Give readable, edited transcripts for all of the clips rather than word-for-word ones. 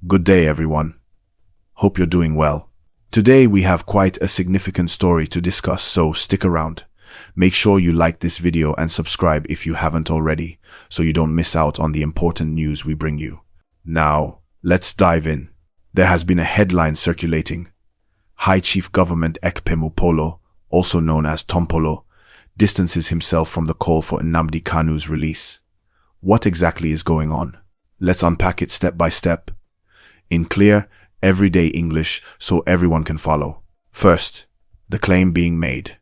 Good day, everyone. Hope you're doing well. Today we have quite a significant story to discuss, so stick around. Make sure you like this video and subscribe if you haven't already, so you don't miss out on the important news we bring you. Now, let's dive in. There has been a headline circulating. High Chief Government Ekpemupolo, also known as Tompolo, distances himself from the call for Nnamdi Kanu's release. What exactly is going on? Let's unpack it step by step, in clear, everyday English so everyone can follow. First, the claim being made.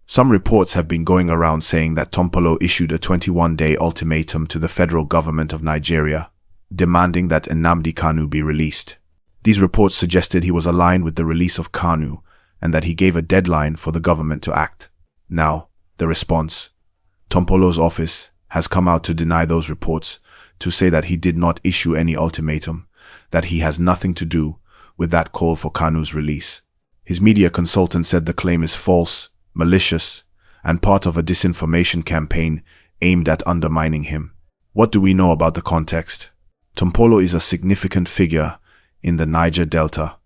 Some reports have been going around saying that Tompolo issued a 21-day ultimatum to the federal government of Nigeria, demanding that Nnamdi Kanu be released. These reports suggested he was aligned with the release of Kanu and that he gave a deadline for the government to act. Now, the response. Tompolo's office has come out to deny those reports, to say that he did not issue any ultimatum, that he has nothing to do with that call for Kanu's release. His media consultant said the claim is false, malicious, and part of a disinformation campaign aimed at undermining him. What do we know about the context? Tompolo is a significant figure in the Niger Delta.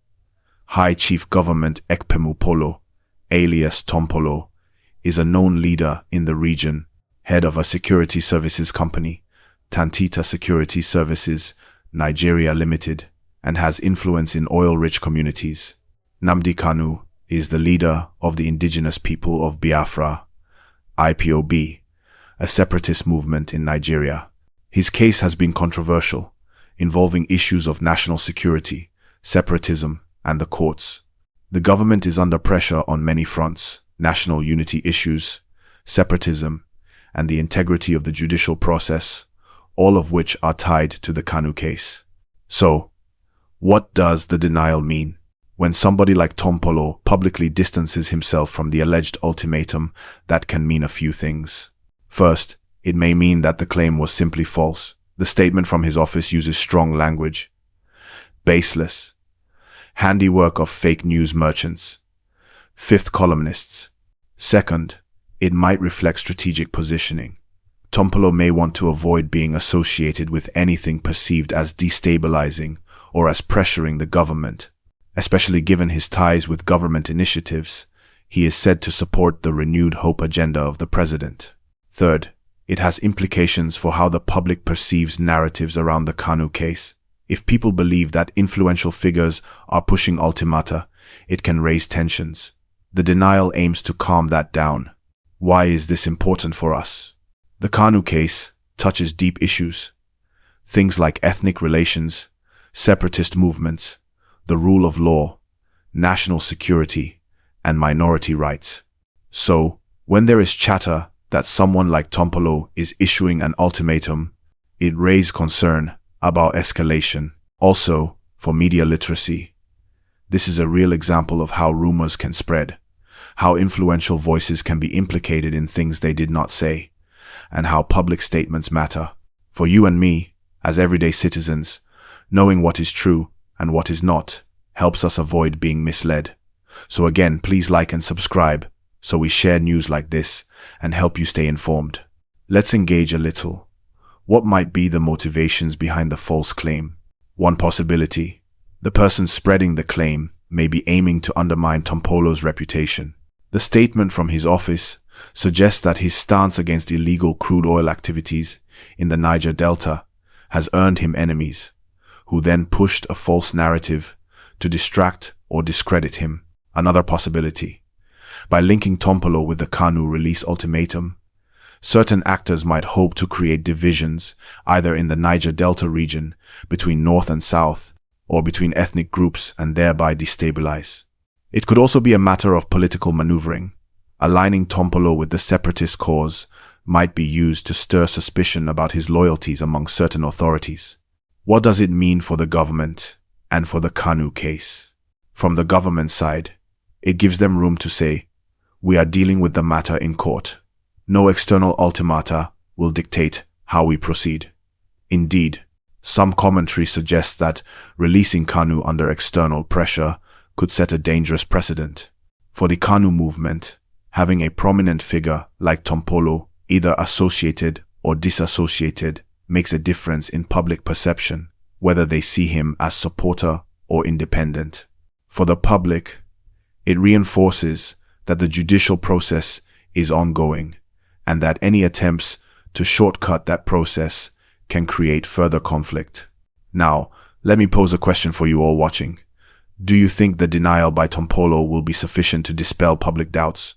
High Chief Government Ekpemupolo, alias Tompolo, is a known leader in the region, head of a security services company, Tantita Security Services, Nigeria Limited, and has influence in oil-rich communities. Nnamdi Kanu is the leader of the indigenous people of Biafra, IPOB, a separatist movement in Nigeria. His case has been controversial, involving issues of national security, separatism, and the courts. The government is under pressure on many fronts: national unity issues, separatism, and the integrity of the judicial process, all of which are tied to the Kanu case. So, what does the denial mean? When somebody like Tompolo publicly distances himself from the alleged ultimatum, that can mean a few things. First, it may mean that the claim was simply false. The statement from his office uses strong language. Baseless. Handiwork of fake news merchants. Fifth columnists. Second, it might reflect strategic positioning. Tompolo may want to avoid being associated with anything perceived as destabilizing or as pressuring the government. Especially given his ties with government initiatives, he is said to support the renewed hope agenda of the president. Third, it has implications for how the public perceives narratives around the Kanu case. If people believe that influential figures are pushing ultimata, it can raise tensions. The denial aims to calm that down. Why is this important for us? The Kanu case touches deep issues. Things like ethnic relations, separatist movements, the rule of law, national security, and minority rights. So, when there is chatter that someone like Tompolo is issuing an ultimatum, it raises concern about escalation. Also, for media literacy, this is a real example of how rumors can spread, how influential voices can be implicated in things they did not say, and how public statements matter. For you and me, as everyday citizens, knowing what is true and what is not helps us avoid being misled. So again, please like and subscribe so we share news like this and help you stay informed. Let's engage a little. What might be the motivations behind the false claim? One possibility: the person spreading the claim may be aiming to undermine Tompolo's reputation. The statement from his office suggests that his stance against illegal crude oil activities in the Niger Delta has earned him enemies, who then pushed a false narrative to distract or discredit him. Another possibility: by linking Tompolo with the Kanu release ultimatum, certain actors might hope to create divisions either in the Niger Delta region between North and South, or between ethnic groups, and thereby destabilize. It could also be a matter of political maneuvering. Aligning Tompolo with the separatist cause might be used to stir suspicion about his loyalties among certain authorities. What does it mean for the government and for the Kanu case? From the government side, it gives them room to say, "We are dealing with the matter in court. No external ultimata will dictate how we proceed." Indeed, some commentary suggests that releasing Kanu under external pressure could set a dangerous precedent. For the Kanu movement, having a prominent figure like Tompolo, either associated or disassociated, makes a difference in public perception. whether they see him as supporter or independent. For the public, it reinforces that the judicial process is ongoing and that any attempts to shortcut that process can create further conflict. Now, let me pose a question for you all watching. Do you think the denial by Tompolo will be sufficient to dispel public doubts?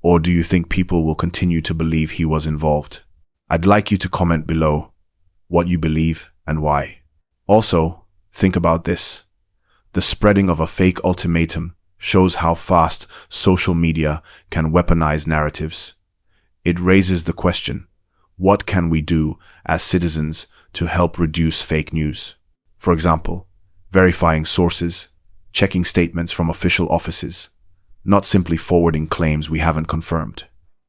Or do you think people will continue to believe he was involved? I'd like you to comment below what you believe and why. Also, think about this. The spreading of a fake ultimatum shows how fast social media can weaponize narratives. It raises the question, what can we do as citizens to help reduce fake news? For example, verifying sources, checking statements from official offices, not simply forwarding claims we haven't confirmed.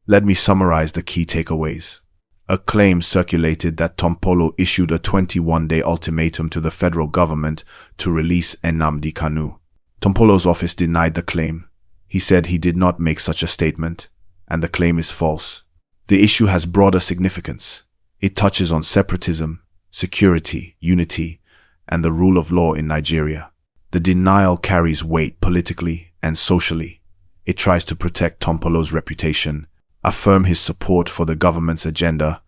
Let me summarize the key takeaways. A claim circulated that Tompolo issued a 21-day ultimatum to the federal government to release Nnamdi Kanu. Tompolo's office denied the claim. He said he did not make such a statement, and the claim is false. The issue has broader significance. It touches on separatism, security, unity, and the rule of law in Nigeria. The denial carries weight politically and socially. It tries to protect Tompolo's reputation, affirm his support for the government's agenda,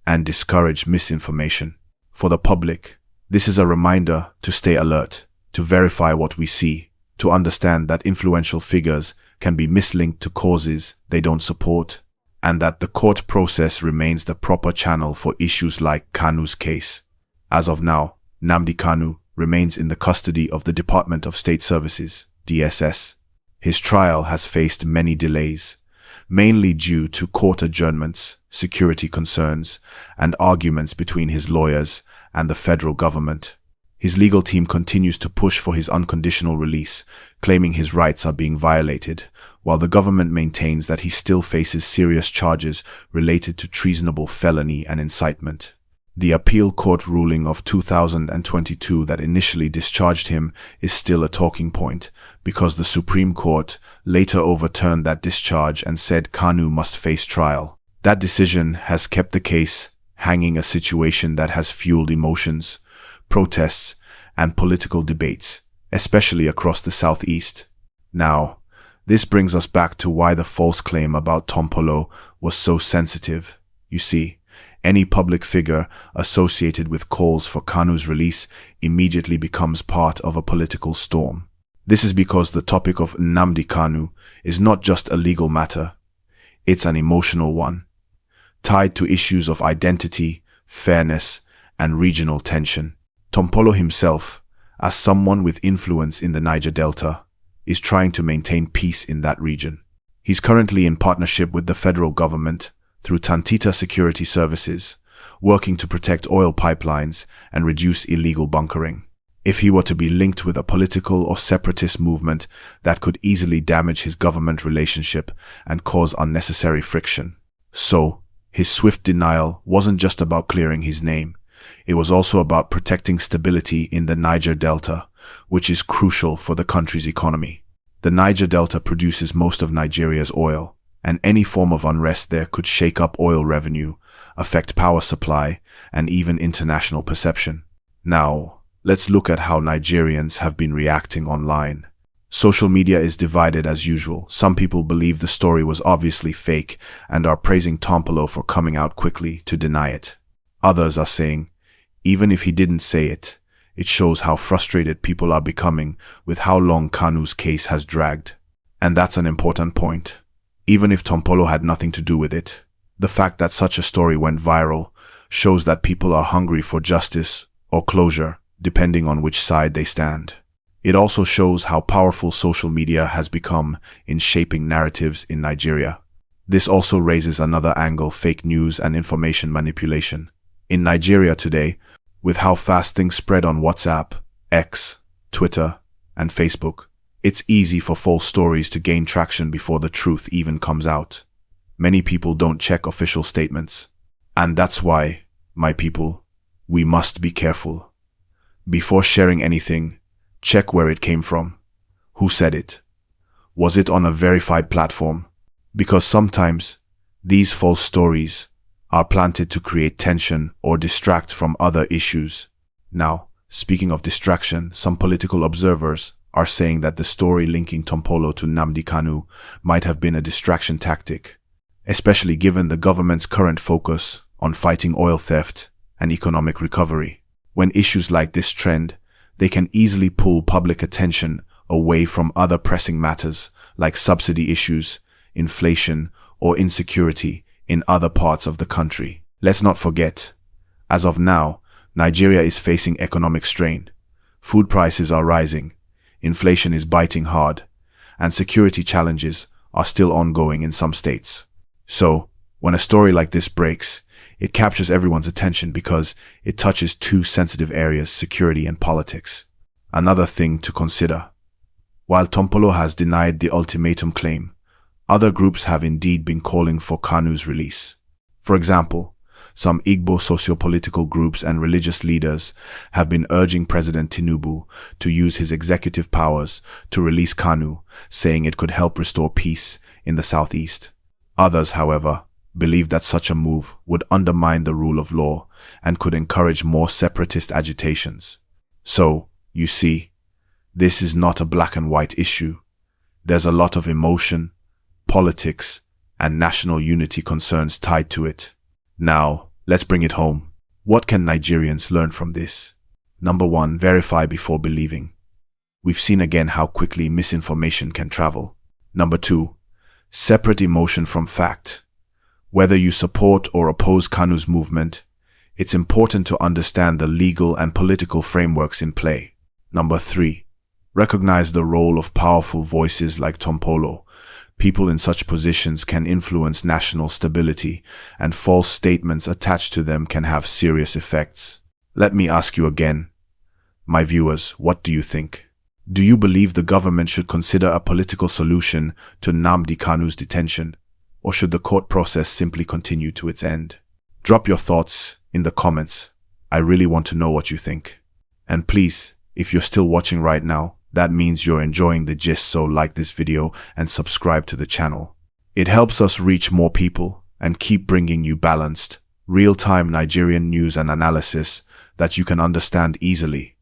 and discourage misinformation. For the public, this is a reminder to stay alert, to verify what we see, to understand that influential figures can be mislinked to causes they don't support, and that the court process remains the proper channel for issues like Kanu's case. As of now, Nnamdi Kanu remains in the custody of the Department of State Services, DSS. His trial has faced many delays, mainly due to court adjournments, security concerns, and arguments between his lawyers and the federal government. His legal team continues to push for his unconditional release, claiming his rights are being violated, while the government maintains that he still faces serious charges related to treasonable felony and incitement. The appeal court ruling of 2022 that initially discharged him is still a talking point because the Supreme Court later overturned that discharge and said Kanu must face trial. That decision has kept the case hanging, a situation that has fueled emotions, protests, and political debates, especially across the southeast. Now, this brings us back to why the false claim about Tompolo was so sensitive. You see, any public figure associated with calls for Kanu's release immediately becomes part of a political storm. This is because the topic of Nnamdi Kanu is not just a legal matter, it's an emotional one, tied to issues of identity, fairness, and regional tension. Tompolo himself, as someone with influence in the Niger Delta, is trying to maintain peace in that region. He's currently in partnership with the federal government through Tantita Security Services, working to protect oil pipelines and reduce illegal bunkering. If he were to be linked with a political or separatist movement, that could easily damage his government relationship and cause unnecessary friction. So, his swift denial wasn't just about clearing his name. It was also about protecting stability in the Niger Delta, which is crucial for the country's economy. The Niger Delta produces most of Nigeria's oil, and any form of unrest there could shake up oil revenue, affect power supply, and even international perception. Now, let's look at how Nigerians have been reacting online. Social media is divided as usual. Some people believe the story was obviously fake and are praising Tompolo for coming out quickly to deny it. Others are saying, even if he didn't say it, it shows how frustrated people are becoming with how long Kanu's case has dragged. And that's an important point. Even if Tompolo had nothing to do with it, the fact that such a story went viral shows that people are hungry for justice or closure, depending on which side they stand. It also shows how powerful social media has become in shaping narratives in Nigeria. This also raises another angle: fake news and information manipulation. In Nigeria today, with how fast things spread on WhatsApp, X, Twitter, and Facebook, it's easy for false stories to gain traction before the truth even comes out. Many people don't check official statements. And that's why, my people, we must be careful. Before sharing anything, check where it came from. Who said it? Was it on a verified platform? Because sometimes, these false stories are planted to create tension or distract from other issues. Now, Speaking of distraction, some political observers are saying that the story linking Tompolo to Nnamdi Kanu might have been a distraction tactic, especially given the government's current focus on fighting oil theft and economic recovery. When issues like this trend, they can easily pull public attention away from other pressing matters like subsidy issues, inflation, or insecurity in other parts of the country. Let's not forget, as of now, Nigeria is facing economic strain. Food prices are rising, inflation is biting hard, and security challenges are still ongoing in some states. So, when a story like this breaks, it captures everyone's attention because it touches two sensitive areas, security and politics. Another thing to consider: while Tompolo has denied the ultimatum claim, other groups have indeed been calling for Kanu's release. For example, some Igbo socio-political groups and religious leaders have been urging President Tinubu to use his executive powers to release Kanu, saying it could help restore peace in the southeast. Others, however, believe that such a move would undermine the rule of law and could encourage more separatist agitations. So, you see, this is not a black and white issue. There's a lot of emotion, politics, and national unity concerns tied to it. Now, let's bring it home. What can Nigerians learn from this? Number 1, verify before believing. We've seen again how quickly misinformation can travel. Number 2, separate emotion from fact. Whether you support or oppose Kanu's movement, it's important to understand the legal and political frameworks in play. Number 3, recognize the role of powerful voices like Tompolo. People in such positions can influence national stability, and false statements attached to them can have serious effects. Let me ask you again, my viewers, what do you think? Do you believe the government should consider a political solution to Nnamdi Kanu's detention, or should the court process simply continue to its end? Drop your thoughts in the comments. I really want to know what you think. And please, if you're still watching right now, that means you're enjoying the gist, so like this video and subscribe to the channel. It helps us reach more people and keep bringing you balanced, real-time Nigerian news and analysis that you can understand easily.